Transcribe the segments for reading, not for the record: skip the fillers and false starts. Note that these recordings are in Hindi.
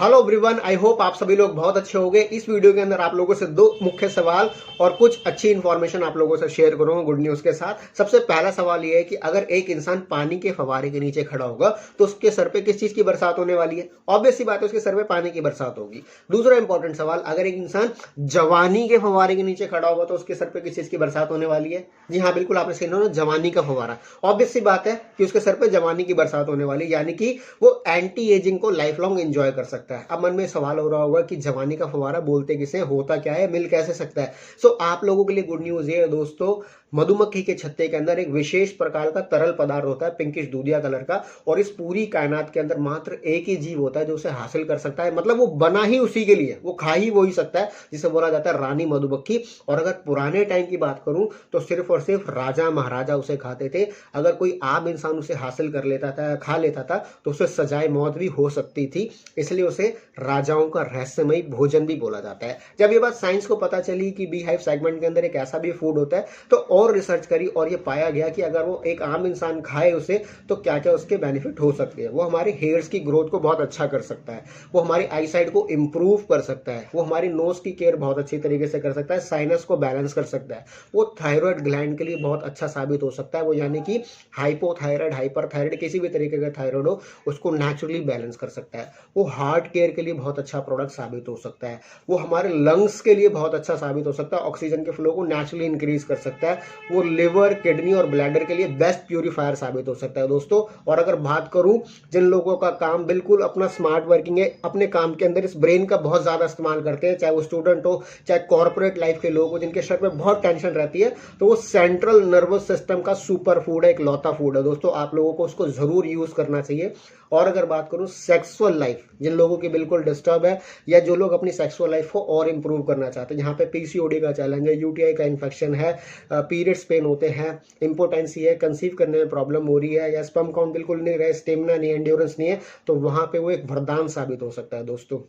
हेलो एवरीवन, आई होप आप सभी लोग बहुत अच्छे होंगे। इस वीडियो के अंदर आप लोगों से दो मुख्य सवाल और कुछ अच्छी इंफॉर्मेशन आप लोगों से शेयर करूंगा गुड न्यूज के साथ। सबसे पहला सवाल ये है कि अगर एक इंसान पानी के फव्वारे के नीचे खड़ा होगा तो उसके सर पे किस चीज की बरसात होने वाली है? ऑब्वियस सी बात है, उसके सर पे पानी की बरसात होगी। दूसरा इंपॉर्टेंट सवाल, अगर एक इंसान जवानी के फव्वारे के नीचे खड़ा होगा तो उसके सर पे किस चीज की बरसात होने वाली है? जी हाँ, बिल्कुल आपने सही सुना, जवानी का फव्वारा। ऑब्वियस सी बात है कि उसके सर पे जवानी की बरसात होने वाली है, यानी कि वो एंटी एजिंग को लाइफ लॉन्ग एंजॉय कर सकता है। अब मन में सवाल हो रहा होगा कि जवानी का फव्वारा बोलते किसे, होता क्या है, मिल कैसे सकता है? सो आप लोगों के लिए गुड न्यूज ये है दोस्तों, मधुमक्खी के छत्ते के अंदर एक विशेष प्रकार का तरल पदार्थ होता है, पिंकिश दूधिया कलर का, और इस पूरी कायनात के अंदर मात्र एक ही जीव होता है जो उसे हासिल कर सकता है। मतलब वो बना ही उसी के लिए, वो खा ही वो ही सकता है, जिसे बोला जाता है रानी मधुमक्खी। और अगर पुराने टाइम की बात करूं तो सिर्फ और सिर्फ राजा महाराजा उसे खाते थे। अगर कोई आम इंसान उसे हासिल कर लेता था, खा लेता था, तो उसे सजाए मौत भी हो सकती थी। इसलिए उसे राजाओं का रहस्यमयी भोजन भी बोला जाता है। जब ये बात साइंस को पता चली कि बी हाइव सेगमेंट के अंदर एक ऐसा भी फूड होता है, तो और रिसर्च करी और ये पाया गया कि अगर वो एक आम इंसान खाए उसे तो क्या क्या उसके बेनिफिट हो सकते हैं। वो हमारे हेयर्स की ग्रोथ को बहुत अच्छा कर सकता है, वो हमारी आई साइट को इंप्रूव कर सकता है, वो हमारी नोज की केयर बहुत अच्छी तरीके से कर सकता है, साइनस को बैलेंस कर सकता है, वो थायराइड ग्लैंड के लिए बहुत अच्छा साबित हो सकता है। वो यानी कि हाइपोथायराइड, हाइपरथायराइड, किसी भी तरीके का थायराइड हो उसको नेचुरली बैलेंस कर सकता है। वो हार्ट केयर के लिए बहुत अच्छा प्रोडक्ट साबित हो सकता है। वो हमारे लंग्स के लिए बहुत अच्छा साबित हो सकता है, ऑक्सीजन के फ्लो को नेचुरली इंक्रीज कर सकता है। वो लिवर, किडनी और ब्लैडर के लिए बेस्ट प्यूरिफायर साबित हो सकता है दोस्तों। और अगर बात करूं जिन लोगों का काम बिल्कुल अपना स्मार्ट वर्किंग है, अपने काम के अंदर इस ब्रेन का बहुत ज्यादा इस्तेमाल करते हैं, चाहे वो स्टूडेंट हो चाहे कॉर्पोरेट लाइफ के लोग हो, जिनके सर पे बहुत टेंशन रहती है, तो वो सेंट्रल नर्वस सिस्टम का सुपर फूड है, एक लौता फूड है दोस्तों। आप लोगों को उसको जरूर यूज करना चाहिए। और अगर बात करूं सेक्सुअल लाइफ, जिन लोगों की बिल्कुल डिस्टर्ब है या जो लोग अपनी सेक्सुअल लाइफ को और इंप्रूव करना चाहते हैं, जहां पे पीसीओडी का चैलेंज है, यूटीआई का इन्फेक्शन है, पीरियड्स पेन होते हैं, इंपोर्टेंसी है, कंसीव करने में प्रॉब्लम हो रही है, या स्पर्म काउंट बिल्कुल नहीं रहे, स्टेमिना नहीं, एंड्योरेंस नहीं है, तो वहां पे वो एक वरदान साबित हो सकता है दोस्तों।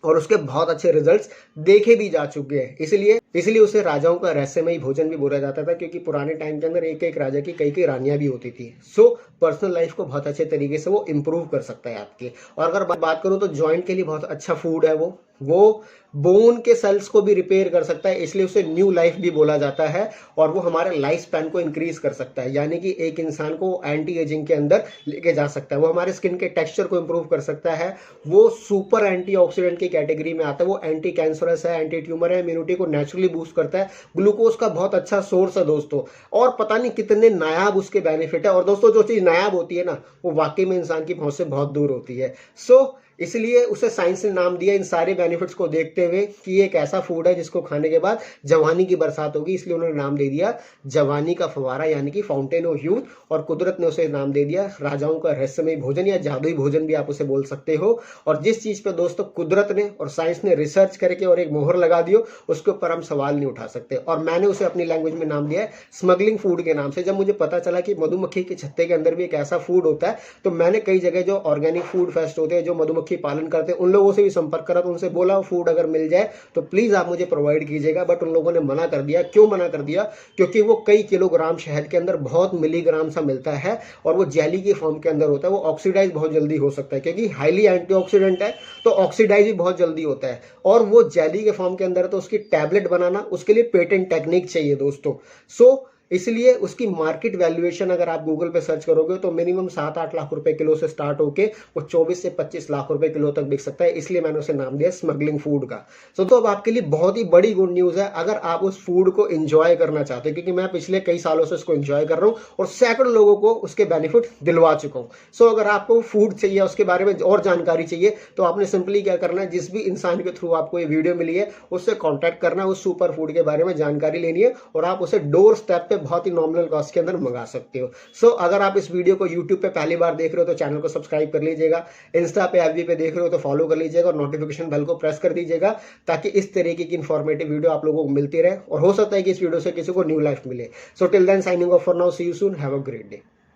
और उसके बहुत अच्छे रिजल्ट्स देखे भी जा चुके हैं। इसलिए उसे राजाओं का रहस्यमयी भोजन भी बोला जाता था, क्योंकि पुराने टाइम के अंदर एक एक राजा की कई कई रानियां भी होती थी। सो पर्सनल लाइफ को बहुत अच्छे तरीके से वो इंप्रूव कर सकता है आपकी। और अगर बात करूं तो जॉइंट के लिए बहुत अच्छा फूड है वो बोन के सेल्स को भी रिपेयर कर सकता है, इसलिए उसे न्यू लाइफ भी बोला जाता है। और वो हमारे लाइफ स्पैन को इंक्रीज कर सकता है, यानी कि एक इंसान को एंटी एजिंग के अंदर लेके जा सकता है। वो हमारे स्किन के टेक्सचर को इंप्रूव कर सकता है। वो सुपर एंटीऑक्सीडेंट की कैटेगरी में आता है। वो एंटी कैंसरस है, एंटी ट्यूमर है, इम्यूनिटी को नेचुरली बूस्ट करता है। ग्लूकोज का बहुत अच्छा सोर्स है दोस्तों, और पता नहीं कितने नायाब उसके बेनिफिट है। और दोस्तों जो चीज नायाब होती है ना, वो वाकई में इंसान की पहुंच से बहुत दूर होती है। सो इसलिए उसे साइंस ने नाम दिया इन सारे बेनिफिट्स को देखते हुए कि ये एक ऐसा फूड है जिसको खाने के बाद जवानी की बरसात होगी, इसलिए उन्होंने नाम दे दिया जवानी का फव्वारा, यानी कि फाउंटेन ऑफ यूथ। और कुदरत ने उसे नाम दे दिया राजाओं का रहस्यमय भोजन, या जादुई भोजन भी आप उसे बोल सकते हो। और जिस चीज पे दोस्तों कुदरत ने और साइंस ने रिसर्च करके और एक मोहर लगा दियो, उसके ऊपर हम सवाल नहीं उठा सकते। और मैंने उसे अपनी लैंग्वेज में नाम दिया है स्मगलिंग फूड के नाम से। जब मुझे पता चला कि मधुमक्खी के छत्ते के अंदर भी एक ऐसा फूड होता है, तो मैंने कई जगह जो ऑर्गेनिक फूड फेस्ट होते हैं, जो मधुमक्खी पालन करते हैं, उन लोगों से भी संपर्क करा, तो उनसे बोला फूड अगर मिल जाए तो प्लीज आप मुझे प्रोवाइड कीजिएगा। बट उन लोगों ने मना कर दिया। क्यों मना कर दिया? क्योंकि वो कई किलोग्राम शहद के अंदर बहुत मिलीग्राम सा मिलता है, और वो जेली की फॉर्म के अंदर होता है। वो ऑक्सीडाइज बहुत जल्दी हो सकता है, क्योंकि हाईली एंटीऑक्सीडेंट है, तो ऑक्सीडाइज भी बहुत जल्दी होता है। और वो जेली के फॉर्म के अंदर है, तो उसकी टैबलेट बनाना, उसके लिए पेटेंट टेक्निक चाहिए दोस्तों। सो इसलिए उसकी मार्केट वैल्यूएशन अगर आप गूगल पे सर्च करोगे तो मिनिमम 7-8 लाख रुपए किलो से स्टार्ट होके वो 24 से 25 लाख रुपए किलो तक बिक सकता है। इसलिए मैंने उसे नाम दिया स्मगलिंग फूड का। तो अब आपके लिए बहुत ही बड़ी गुड न्यूज है, अगर आप उस फूड को एंजॉय करना चाहते हैं, क्योंकि मैं पिछले कई सालों से उसको एंजॉय कर रहा हूं और सैकड़ों लोगों को उसके बेनिफिट दिलवा चुका हूं। सो अगर आपको फूड चाहिए, उसके बारे में और जानकारी चाहिए, तो आपने सिंपली क्या करना है, जिस भी इंसान के थ्रू आपको ये वीडियो मिली है उससे कॉन्टैक्ट करना है, उस सुपर फूड के बारे में जानकारी लेनी है, और आप उसे डोर स्टेप पे बहुत ही नॉमिनल कॉस्ट के अंदर मंगा सकते हो। सो अगर आप इस वीडियो को YouTube पे पहली बार देख रहे हो तो चैनल को सब्सक्राइब कर लीजिएगा, इंस्टा पे FB पे देख रहे हो तो फॉलो कर लीजिएगा, और नोटिफिकेशन बेल को प्रेस कर दीजिएगा, ताकि इस तरीके की इंफॉर्मेटिव वीडियो आप लोगों को मिलती रहे। और हो सकता है कि इस वीडियो से किसी को न्यू लाइफ मिले। So till then signing off for now, see you soon, have a great day.